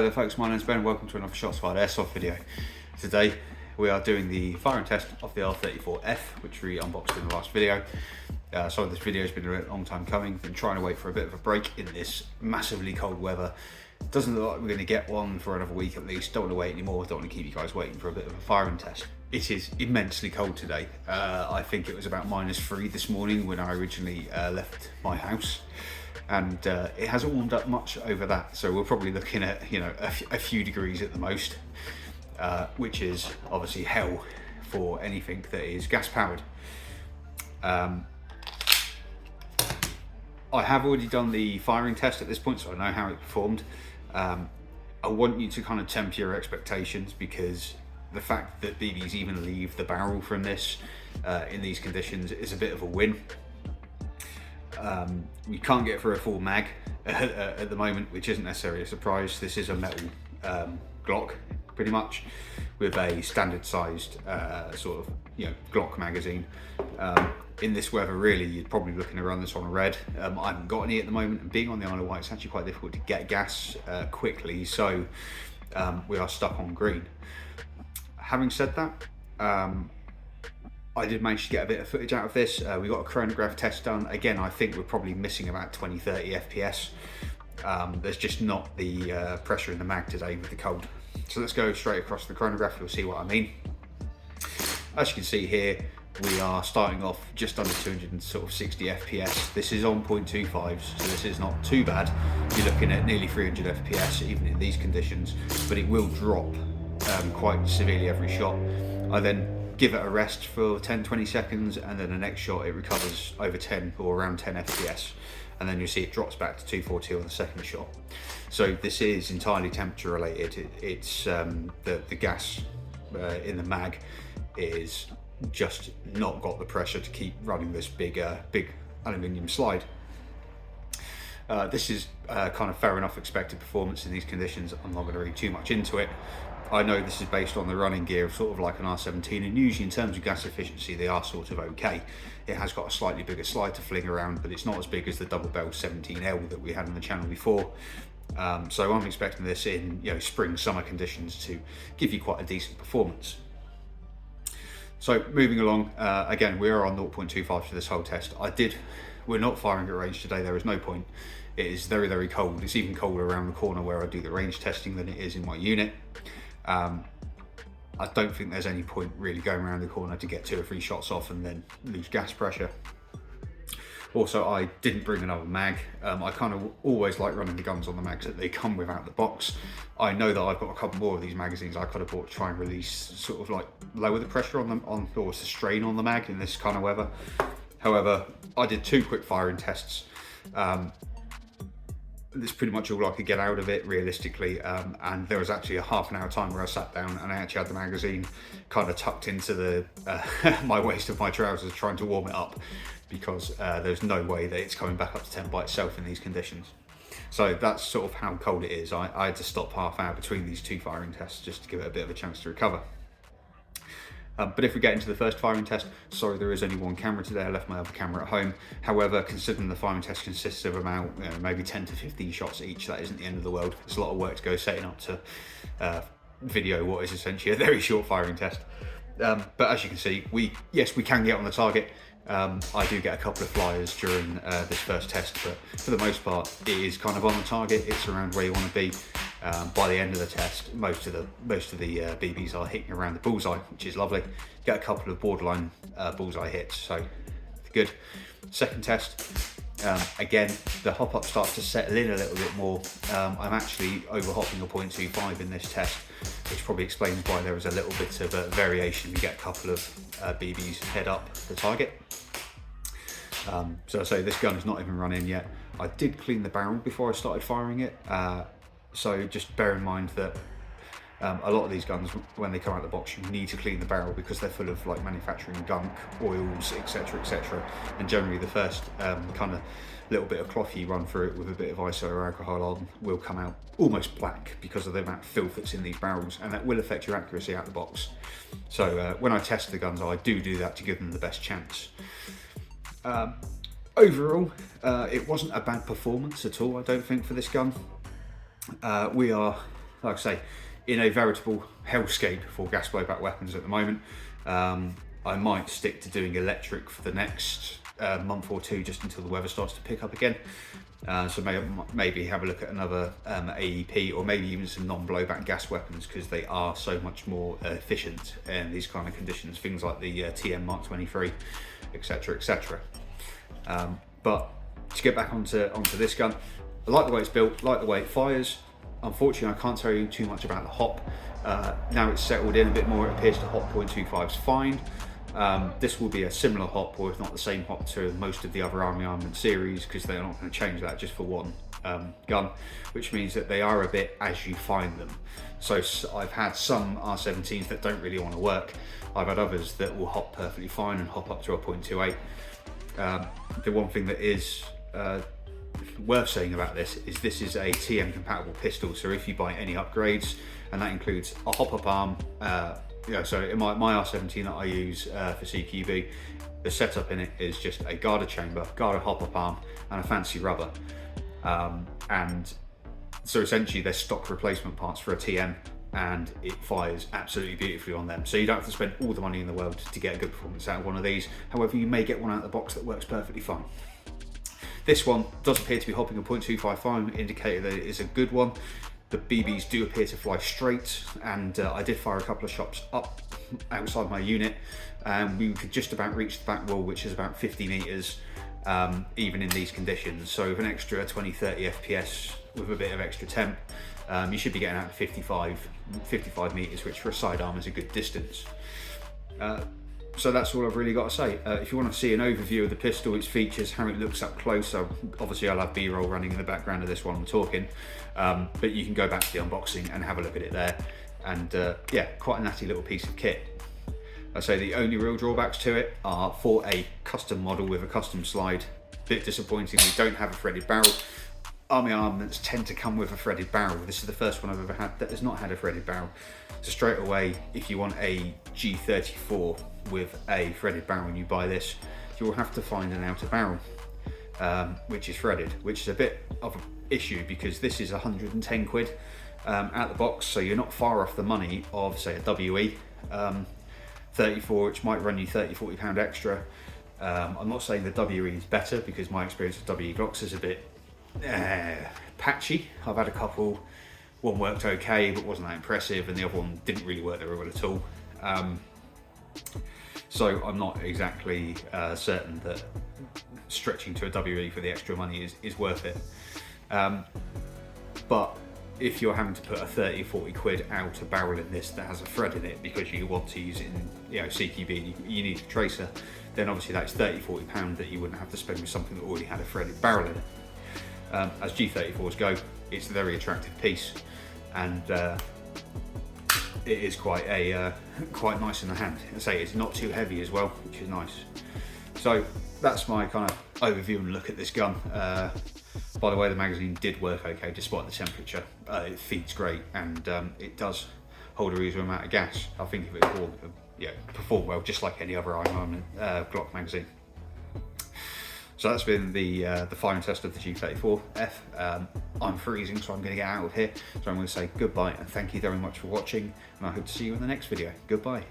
Hello there folks, my name's Ben, welcome to another Shots Fired Airsoft video. Today we are doing the firing test of the R34-F, which we unboxed in the last video. So this video has been a long time coming, been trying to wait for a bit of a break in this massively cold weather. Doesn't look like we're going to get one for another week at least, don't want to wait anymore, don't want to keep you guys waiting for a bit of a firing test. It is immensely cold today. I think it was about -3 this morning when I originally left my house. And it hasn't warmed up much over that, so we're probably looking at a few degrees at the most, which is obviously hell for anything that is gas powered. I have already done the firing test at this point, so I know how it performed. I want you to kind of temper your expectations, because the fact that BBs even leave the barrel from this in these conditions is a bit of a win. We can't get through a full mag at the moment, which isn't necessarily a surprise. This is a metal Glock, pretty much, with a standard sized sort of Glock magazine. In this weather, really, you're probably looking to run this on a red. I haven't got any at the moment, and being on the Isle of Wight, it's actually quite difficult to get gas quickly, so we are stuck on green. Having said that, I did manage to get a bit of footage out of this. We got a chronograph test done. Again, I think we're probably missing about 20-30 FPS. There's just not the pressure in the mag today with the cold. So let's go straight across the chronograph, you'll see what I mean. As you can see here, we are starting off just under 260 FPS. This is on 0.25s, so this is not too bad. You're looking at nearly 300 FPS even in these conditions, but it will drop quite severely every shot. I then give it a rest for 10-20 seconds, and then the next shot it recovers over 10 or around 10 FPS, and then you see it drops back to 240 on the second shot. So this is entirely temperature related. It's the gas in the mag is just not got the pressure to keep running this big aluminium slide. This is kind of fair enough expected performance in these conditions. I'm not going to read too much into it. I know this is based on the running gear of sort of like an R17, and usually in terms of gas efficiency they are sort of okay. It has got a slightly bigger slide to fling around, but it's not as big as the double barrel 17L that we had on the channel before. So I'm expecting this in spring summer conditions to give you quite a decent performance. So moving along, again we are on 0.25 for this whole test. We're not firing at range today, there is no point. It is very, very cold. It's even colder around the corner where I do the range testing than it is in my unit. I don't think there's any point really going around the corner to get 2 or 3 shots off and then lose gas pressure. Also, I didn't bring another mag. I kind of always like running the guns on the mags that they come with out the box. I know that I've got a couple more of these magazines I could have bought to try and release, sort of like lower the pressure on them, or the strain on the mag in this kind of weather. However, I did 2 quick firing tests. That's pretty much all I could get out of it realistically, and there was actually a half an hour time where I sat down and I actually had the magazine kind of tucked into the my waist of my trousers trying to warm it up, because there's no way that it's coming back up to 10 by itself in these conditions. So that's sort of how cold it is. I had to stop half hour between these 2 firing tests just to give it a bit of a chance to recover. But if we get into the first firing test, sorry there is only 1 camera today, I left my other camera at home. However, considering the firing test consists of about maybe 10 to 15 shots each, that isn't the end of the world. It's a lot of work to go setting up to video what is essentially a very short firing test. But as you can see, yes, we can get on the target. I do get a couple of flyers during this first test, but for the most part it is kind of on the target. It's around where you want to be. By the end of the test, most of the BBs are hitting around the bullseye, which is lovely. Get a couple of borderline bullseye hits, so good. Second test, again the hop up starts to settle in a little bit more. I'm actually over hopping a 0.25 in this test, which probably explains why there is a little bit of variation. We get a couple of BBs head up the target. So I say this gun is not even run in yet. I did clean the barrel before I started firing it. So just bear in mind that a lot of these guns, when they come out of the box, you need to clean the barrel because they're full of like manufacturing gunk, oils, etc, etc. And generally the first kind of little bit of cloth you run through it with a bit of ISO or alcohol on will come out almost black because of the amount of filth that's in these barrels, and that will affect your accuracy out of the box. So when I test the guns, I do that to give them the best chance. Overall, it wasn't a bad performance at all, I don't think, for this gun. We are like I say, in a veritable hellscape for gas blowback weapons at the moment. I might stick to doing electric for the next month or two, just until the weather starts to pick up again. So maybe have a look at another AEP, or maybe even some non-blowback gas weapons, because they are so much more efficient in these kind of conditions. Things like the TM Mark 23, etc., etc. But to get back onto this gun, I like the way it's built, like the way it fires. Unfortunately, I can't tell you too much about the hop. Now it's settled in a bit more, it appears the hop .25 is fine. This will be a similar hop, or if not the same hop, to most of the other Army Armament series, because they're not going to change that just for one gun, which means that they are a bit as you find them. So I've had some R17s that don't really want to work. I've had others that will hop perfectly fine and hop up to a .28. The one thing that is worth saying about this is a TM compatible pistol. So if you buy any upgrades, and that includes a hop-up arm, so in my R17 that I use for CQB, the setup in it is just a Garda chamber, Garda hop-up arm, and a fancy rubber. And so essentially they're stock replacement parts for a TM, and it fires absolutely beautifully on them. So you don't have to spend all the money in the world to get a good performance out of one of these. However, you may get one out of the box that works perfectly fine. This one does appear to be hopping a .25 fine, indicating that it is a good one. The BBs do appear to fly straight, and I did fire a couple of shots up outside my unit, and we could just about reach the back wall, which is about 50 meters, even in these conditions. So with an extra 20-30 FPS with a bit of extra temp, you should be getting out to 55 meters, which for a sidearm is a good distance. So that's all I've really got to say. If you want to see an overview of the pistol, its features, how it looks up close, so obviously I'll have B-roll running in the background of this while I'm talking, but you can go back to the unboxing and have a look at it there. And yeah, quite a natty little piece of kit. I say the only real drawbacks to it are, for a custom model with a custom slide, a bit disappointing we don't have a threaded barrel. Army Armaments tend to come with a threaded barrel. This is the first one I've ever had that has not had a threaded barrel. So straight away, if you want a G34 with a threaded barrel and you buy this, you will have to find an outer barrel, which is threaded, which is a bit of an issue, because this is 110 quid out the box, so you're not far off the money of, say, a WE 34, which might run you £30–40 extra. I'm not saying the WE is better, because my experience with WE Glocks is a bit patchy. I've had a couple, one worked okay but wasn't that impressive, and the other one didn't really work very well at all. So I'm not exactly certain that stretching to a WE for the extra money is worth it. But if you're having to put a 30–40 quid out a barrel in this that has a thread in it because you want to use it in CQB, you need a tracer, then obviously that's £30–40 that you wouldn't have to spend with something that already had a threaded barrel in it. As G34s go, it's a very attractive piece, and it is quite nice in the hand. I say it's not too heavy as well, which is nice. So that's my kind of overview and look at this gun. By the way, the magazine did work okay despite the temperature. It feeds great, and it does hold a reasonable amount of gas. I think if it will perform well, just like any other Armament Glock magazine. So that's been the final test of the G34-F. I'm freezing, so I'm going to get out of here. So I'm going to say goodbye and thank you very much for watching, and I hope to see you in the next video. Goodbye.